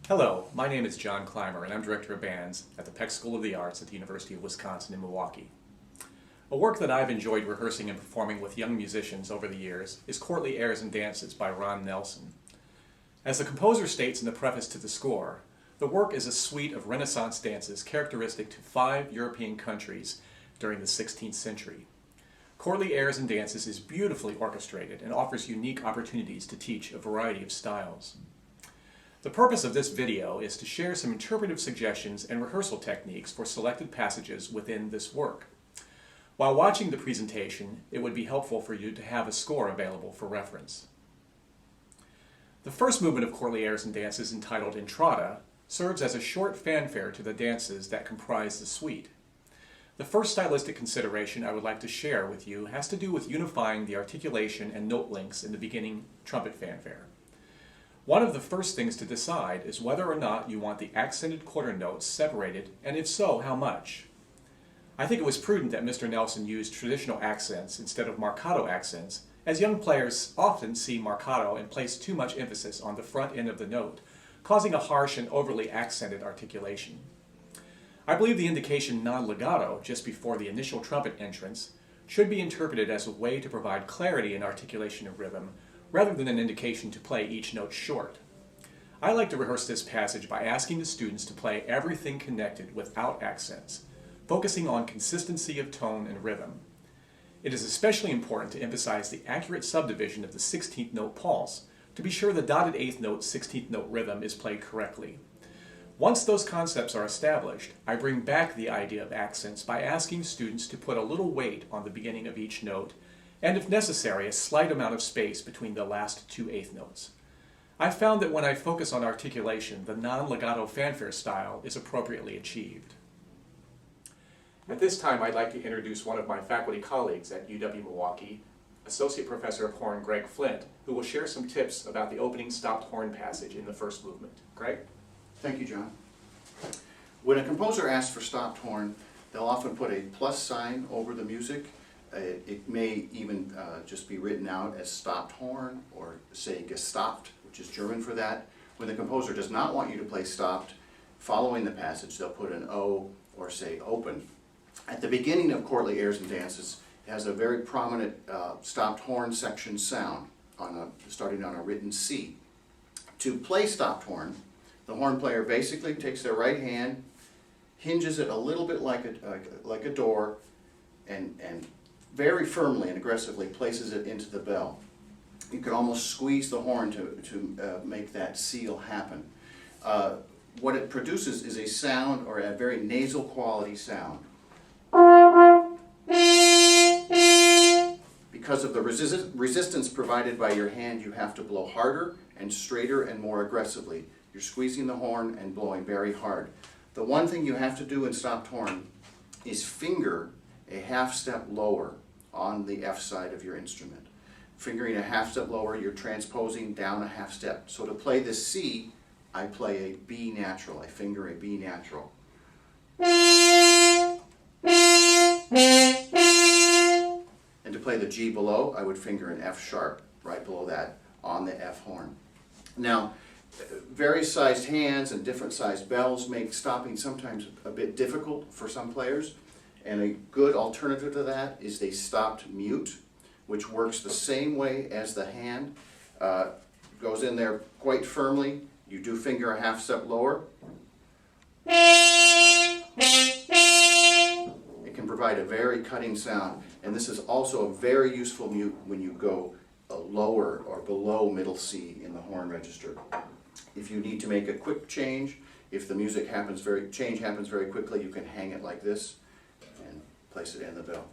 Hello, my name is John Climer and I'm Director of Bands at the Peck School of the Arts at the University of Wisconsin in Milwaukee. A work that I've enjoyed rehearsing and performing with young musicians over the years is Courtly Airs and Dances by Ron Nelson. As the composer states in the preface to the score, the work is a suite of Renaissance dances characteristic to 5 European countries during the 16th century. Courtly Airs and Dances is beautifully orchestrated and offers unique opportunities to teach a variety of styles. The purpose of this video is to share some interpretive suggestions and rehearsal techniques for selected passages within this work. While watching the presentation, it would be helpful for you to have a score available for reference. The first movement of Courtly Airs and Dances, entitled Entrada, serves as a short fanfare to the dances that comprise the suite. The first stylistic consideration I would like to share with you has to do with unifying the articulation and note links in the beginning trumpet fanfare. One of the first things to decide is whether or not you want the accented quarter notes separated, and if so, how much. I think it was prudent that Mr. Nelson used traditional accents instead of marcato accents, as young players often see marcato and place too much emphasis on the front end of the note, causing a harsh and overly accented articulation. I believe the indication non-legato, just before the initial trumpet entrance, should be interpreted as a way to provide clarity in articulation of rhythm, rather than an indication to play each note short. I like to rehearse this passage by asking the students to play everything connected without accents, focusing on consistency of tone and rhythm. It is especially important to emphasize the accurate subdivision of the 16th note pulse, to be sure the dotted 8th note 16th note rhythm is played correctly. Once those concepts are established, I bring back the idea of accents by asking students to put a little weight on the beginning of each note, and if necessary, a slight amount of space between the last 2 eighth notes. I've found that when I focus on articulation, the non-legato fanfare style is appropriately achieved. At this time, I'd like to introduce one of my faculty colleagues at UW-Milwaukee, Associate Professor of Horn Greg Flint, who will share some tips about the opening stopped horn passage in the first movement. Greg? Thank you, John. When a composer asks for stopped horn, they'll often put a plus sign over the music. It may even just be written out as stopped horn, or say gestoppt, which is German for that. When the composer does not want you to play stopped following the passage, they'll put an O or say open. At the beginning of Courtly Airs and Dances, it has a very prominent stopped horn section sound, starting on a written C. To play stopped horn, the horn player basically takes their right hand, hinges it a little bit like a door, and very firmly and aggressively places it into the bell. You can almost squeeze the horn to make that seal happen. What it produces is a sound, or a very nasal quality sound. Because of the resistance provided by your hand, you have to blow harder and straighter and more aggressively. You're squeezing the horn and blowing very hard. The one thing you have to do in stopped horn is finger a half step lower on the F side of your instrument. Fingering a half step lower, you're transposing down a half step. So to play this C, I play a B natural. I finger a B natural. And to play the G below, I would finger an F sharp right below that on the F horn. Now, various sized hands and different sized bells make stopping sometimes a bit difficult for some players. And a good alternative to that is a stopped mute, which works the same way as the hand. Goes in there quite firmly. You do finger a half step lower. It can provide a very cutting sound. And this is also a very useful mute when you go lower or below middle C in the horn register. If you need to make a quick change, if the change happens very quickly, you can hang it like this and place it in the bell.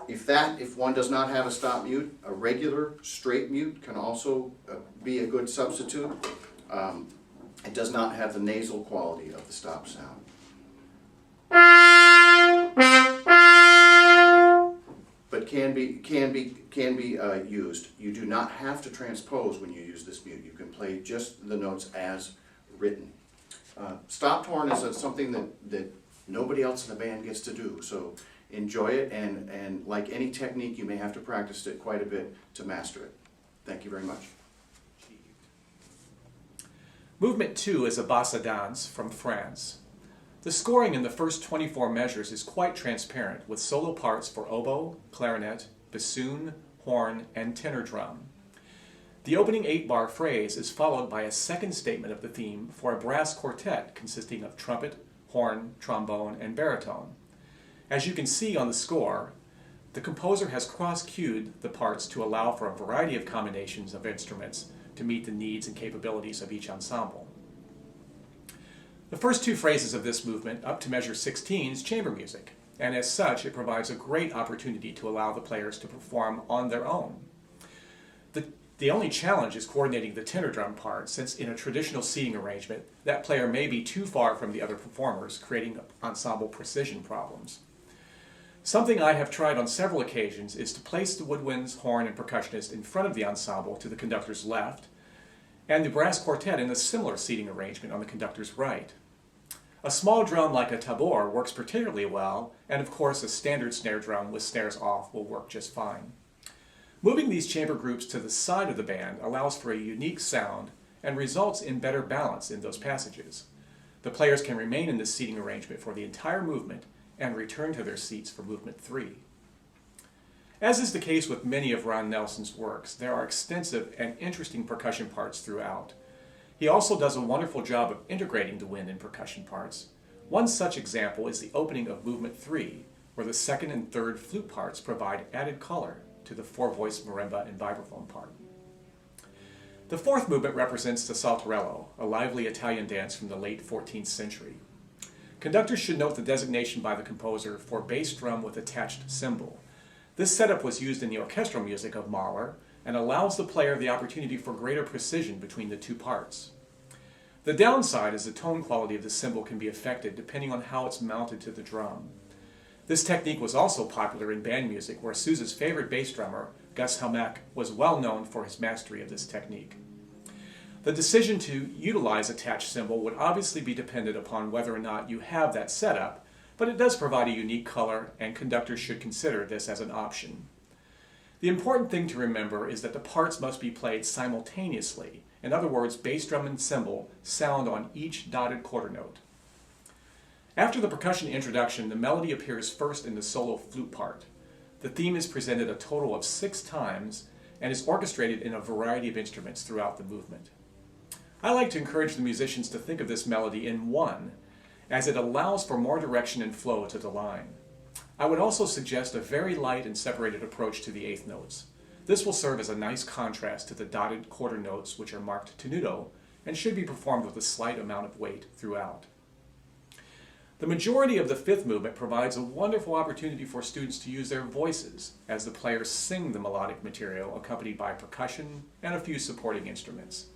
If one does not have a stop mute, a regular straight mute can also be a good substitute. It does not have the nasal quality of the stop sound. But can be used. You do not have to transpose when you use this mute. You can play just the notes as written. Stopped horn is something that nobody else in the band gets to do, so enjoy it, and like any technique, you may have to practice it quite a bit to master it. Thank you very much. Movement 2 is a bassa dance from France. The scoring in the first 24 measures is quite transparent, with solo parts for oboe, clarinet, bassoon, horn, and tenor drum. The opening 8-bar phrase is followed by a second statement of the theme for a brass quartet consisting of trumpet, horn, trombone, and baritone. As you can see on the score, the composer has cross-cued the parts to allow for a variety of combinations of instruments to meet the needs and capabilities of each ensemble. The first two phrases of this movement, up to measure 16, is chamber music, and as such it provides a great opportunity to allow the players to perform on their own. The only challenge is coordinating the tenor drum part, since in a traditional seating arrangement, that player may be too far from the other performers, creating ensemble precision problems. Something I have tried on several occasions is to place the woodwinds, horn, and percussionist in front of the ensemble to the conductor's left, and the brass quartet in a similar seating arrangement on the conductor's right. A small drum like a tabor works particularly well, and of course a standard snare drum with snares off will work just fine. Moving these chamber groups to the side of the band allows for a unique sound and results in better balance in those passages. The players can remain in this seating arrangement for the entire movement and return to their seats for movement 3. As is the case with many of Ron Nelson's works, there are extensive and interesting percussion parts throughout. He also does a wonderful job of integrating the wind and percussion parts. One such example is the opening of movement 3, where the second and third flute parts provide added color to the four-voice marimba and vibraphone part. The fourth movement represents the saltarello, a lively Italian dance from the late 14th century. Conductors should note the designation by the composer for bass drum with attached cymbal. This setup was used in the orchestral music of Mahler and allows the player the opportunity for greater precision between the two parts. The downside is the tone quality of the cymbal can be affected depending on how it's mounted to the drum. This technique was also popular in band music, where Sousa's favorite bass drummer, Gus Helmack, was well known for his mastery of this technique. The decision to utilize attached cymbal would obviously be dependent upon whether or not you have that setup, but it does provide a unique color, and conductors should consider this as an option. The important thing to remember is that the parts must be played simultaneously. In other words, bass drum and cymbal sound on each dotted quarter note. After the percussion introduction, the melody appears first in the solo flute part. The theme is presented a total of 6 times and is orchestrated in a variety of instruments throughout the movement. I like to encourage the musicians to think of this melody in one, as it allows for more direction and flow to the line. I would also suggest a very light and separated approach to the eighth notes. This will serve as a nice contrast to the dotted quarter notes, which are marked tenuto and should be performed with a slight amount of weight throughout. The majority of the fifth movement provides a wonderful opportunity for students to use their voices as the players sing the melodic material accompanied by percussion and a few supporting instruments.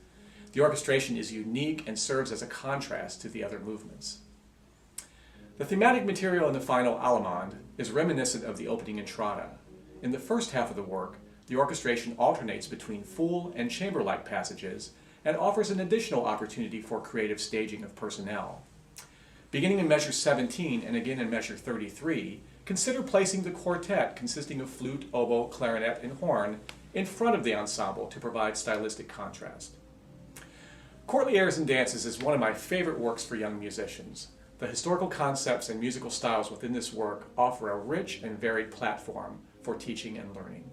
The orchestration is unique and serves as a contrast to the other movements. The thematic material in the final Allemande is reminiscent of the opening entrada. In the first half of the work, the orchestration alternates between full and chamber-like passages and offers an additional opportunity for creative staging of personnel. Beginning in measure 17 and again in measure 33, consider placing the quartet consisting of flute, oboe, clarinet, and horn in front of the ensemble to provide stylistic contrast. Courtly Airs and Dances is one of my favorite works for young musicians. The historical concepts and musical styles within this work offer a rich and varied platform for teaching and learning.